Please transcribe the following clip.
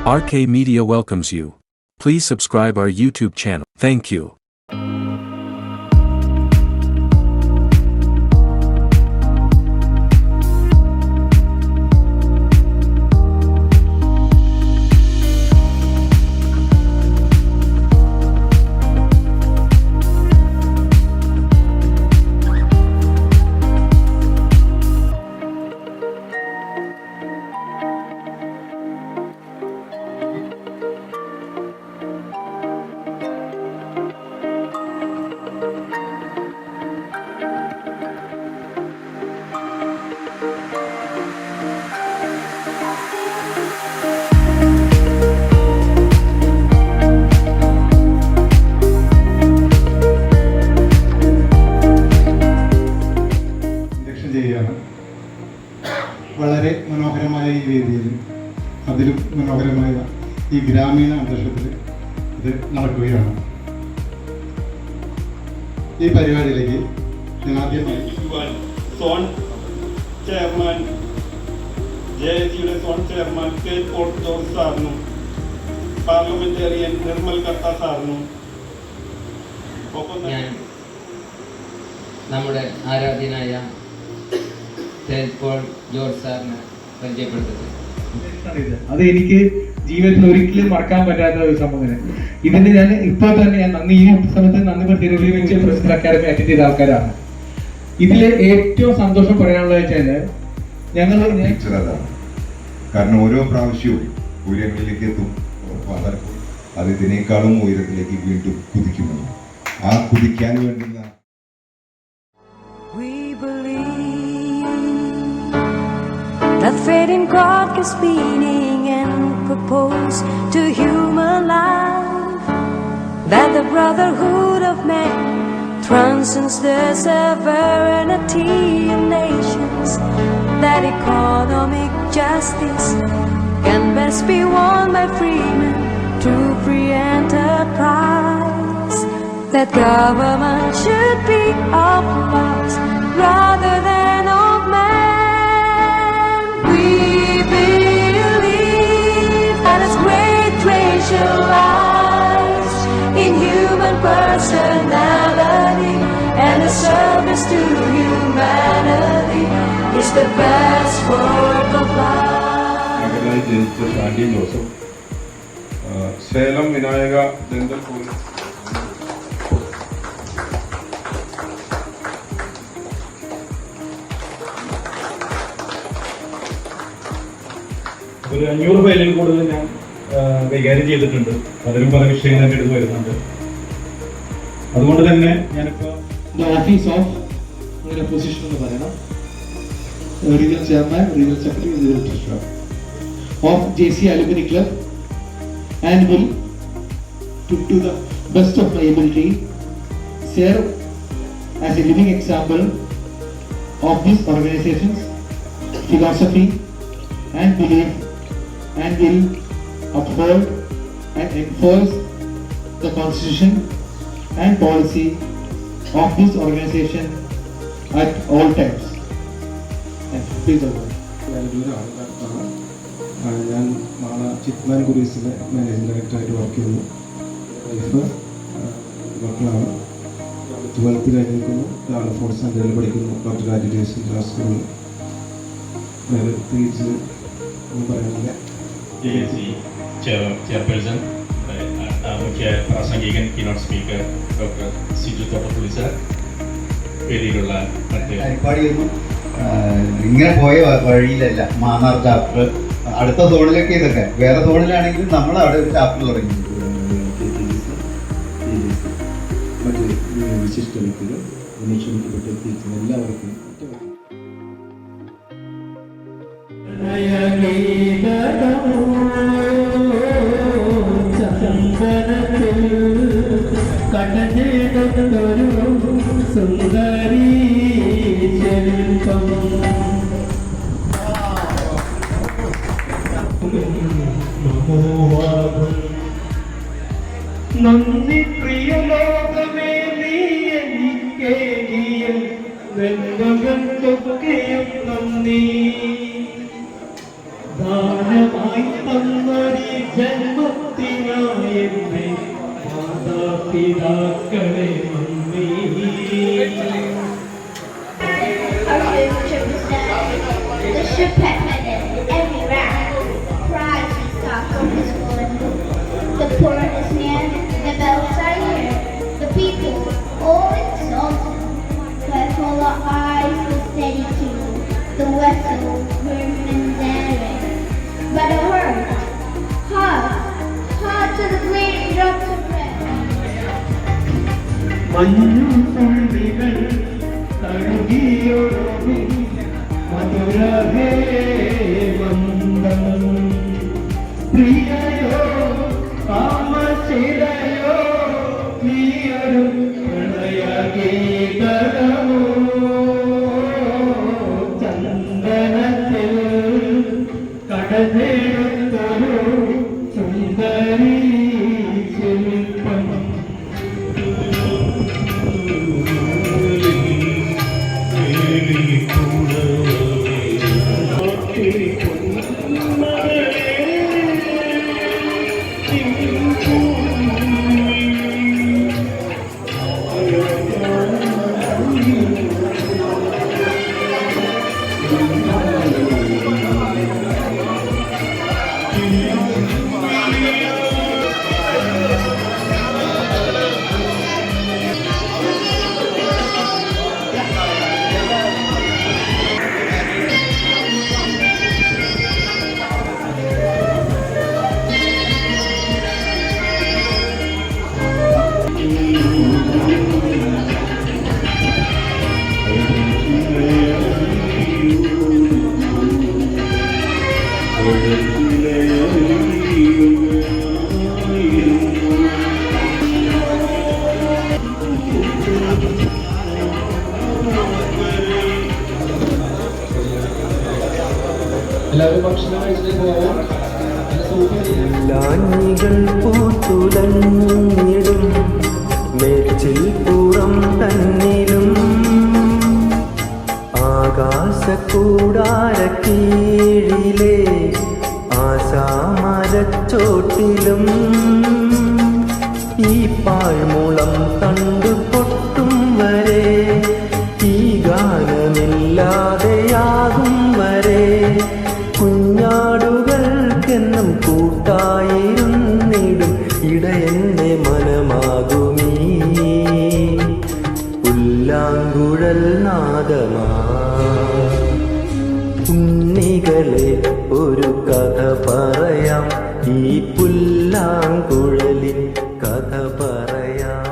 RK Media welcomes you. Please subscribe our YouTube channel. Thank you. വളരെ മനോഹരമായ ഈ വേദിയിൽ അതിലും മനോഹരമായ ഈ ഗ്രാമീണ അന്തരീക്ഷത്തിൽ ഇത് നടക്കുകയാണ്. ഈ പരിപാടിയിലേക്ക് ഞാൻ ആദ്യമായി സോൺ ചെയർമാൻ JACയുടെ സോൺ ചെയർമാൻ K. പോർട്ട് ജോർജ് സാറിനും പാർലമെന്റേറിയൻ നിർമ്മൽ കത്ത സാറിനും ഒപ്പം നമ്മുടെ ആരാധ്യനായ പോൾ ജോർജ് സാറിനെ പരിചയപ്പെടുത്തുന്നത്. അത് എനിക്ക് ജീവിതത്തിൽ ഒരിക്കലും മറക്കാൻ പറ്റാത്ത ഒരു സംഭവമാണ്. ഇതിന് ഞാൻ ഇപ്പോൾ തന്നെ ഞാൻ ഈ സമയത്ത് നന്ദി പ്രത്യേക പ്രൊഫഷണൽ അക്കാദമി അറ്റൻഡ് ചെയ്ത ആൾക്കാരാണ്. ഇതില് ഏറ്റവും സന്തോഷം പറയാനുള്ളത് വെച്ചാല് ഞങ്ങൾ കാരണം ഓരോ പ്രാവശ്യവും ഉയരങ്ങളിലേക്ക് എത്തും, അത് ഇതിനേക്കാളും ഉയരത്തിലേക്ക് വീണ്ടും കുതിക്കുമെന്ന് ആ കുതിക്കാൻ വേണ്ടുന്ന that fate in God gives meaning and purpose to human life, that the brotherhood of man transcends the sovereignty of nations, that economic justice can best be won by freemen through free enterprise, that government should be of laws rather than of man. We believe that His great treasure lies in human personality, and the service to humanity is the best work of life. ജനിച്ച Shandy Joseph Salem Vinayaka dental police ഒരു 500 ഫയലിൽ കൂടുതൽ ഞാൻ കൈകാര്യം ചെയ്തിട്ടുണ്ട്. പലരും പല വിഷയങ്ങൾ എൻ്റെ അടുത്ത് വരുന്നുണ്ട്. അതുകൊണ്ട് തന്നെ ഞാനിപ്പോൾ ഓഫീസ് ഓഫ് അങ്ങനെ പൊസിഷൻ എന്ന് പറയണം, regional chairman, regional secretary, regional treasurer of JC Alumni Club, and will to the best of my ability serve as a living example of this organization's philosophy and belief, and will uphold and enforce the constitution and policy of this organization at all times. Please ഞാൻ Mala ചിത്മാൻ കുരീസിലെ managing ഡയറക്ടറായിട്ട് work ചെയ്യുന്നു. Wife മക്കളാണ്. 12th കഴിഞ്ഞിരിക്കുന്നു. ഒരാൾ 4th സ്റ്റാൻഡേർഡിൽ പഠിക്കുന്നു. Doctor ആജിറ്റേഴ്സ് international സ്കൂളിൽ. വേറെ പ്രത്യേകിച്ച് ഒന്നും പറയാനില്ല. JAC ചെയർപേഴ്സൺ മുഖ്യ പ്രാസംഗികൻ keynote speaker doctor Siju Thottappully sir, വേദിയിലുള്ള മറ്റ് പരിപാടിയൊന്നും ഇങ്ങനെ പോയ വഴിയിലല്ല. മാന്നാർ ചാപ്റ്റർ അടുത്ത സോണിലൊക്കെ ഇതൊക്കെ വേറെ സോണിലാണെങ്കിലും നമ്മൾ അവിടെ ഒരു ചാപ്റ്റർ തുടങ്ങി. മറ്റ് വിശിഷ്ട വ്യക്തികൾ ക്ഷണിക്കപ്പെട്ടിരിക്കുന്ന എല്ലാവർക്കും സുന്ദരി നന്ദി പ്രിയ ലോകമേ, നീ എനിക്കേകിയ നന്മകൾക്കൊക്കെയും നന്ദി. ദാനമായി തന്നൊരു ജന്മത്തിനായി എന്റെ മാതാപിതാക്കളെ നന്ദി. The ship had headed every round. Pride we stock on this one. The poor is near, the bells are here. The people, all exalted. Wherefore our eyes were steady to the vessel grim and daring. But a heart to the bleeding drops of red. മഞ്ഞുതുള്ളികൾ തഴുകിയൊഴുകി മധുരഹേ മന്ദം. പ്രിയയോ കാമശിലയോ നീയൊരു പ്രണയഗീതമോ ചന്ദനത്തിൽ കടലെടുത്തൊരു സുന്ദരീ ശില്പം. എല്ലാവരും ഭക്ഷണം കഴിച്ചിട്ട് പോകാം. ലാഞ്ഞികൾ പൂത്തുലഞ്ഞിടും മേച്ചിൽ പുറം തന്നിലും ആകാശക്കൂടാരക്കീഴിലെ ആശാമരച്ചോട്ടിലും ഈ പാഴ്മുളം തണ്ടു പൊട്ടും വരെ ഈ ഗാനമില്ലാതെയാകും വരെ കുഞ്ഞാടുകൾക്കെന്നും കൂട്ടായിരുന്നിടും ഇടയന്റെ മനമാകുമീ പുല്ലാങ്കുഴൽ നാദമാ. ഉണ്ണികളെ ഒരു കഥ പറയാം, ഈ പുല്ലാങ്കുഴലിൻ കഥ പറയാം.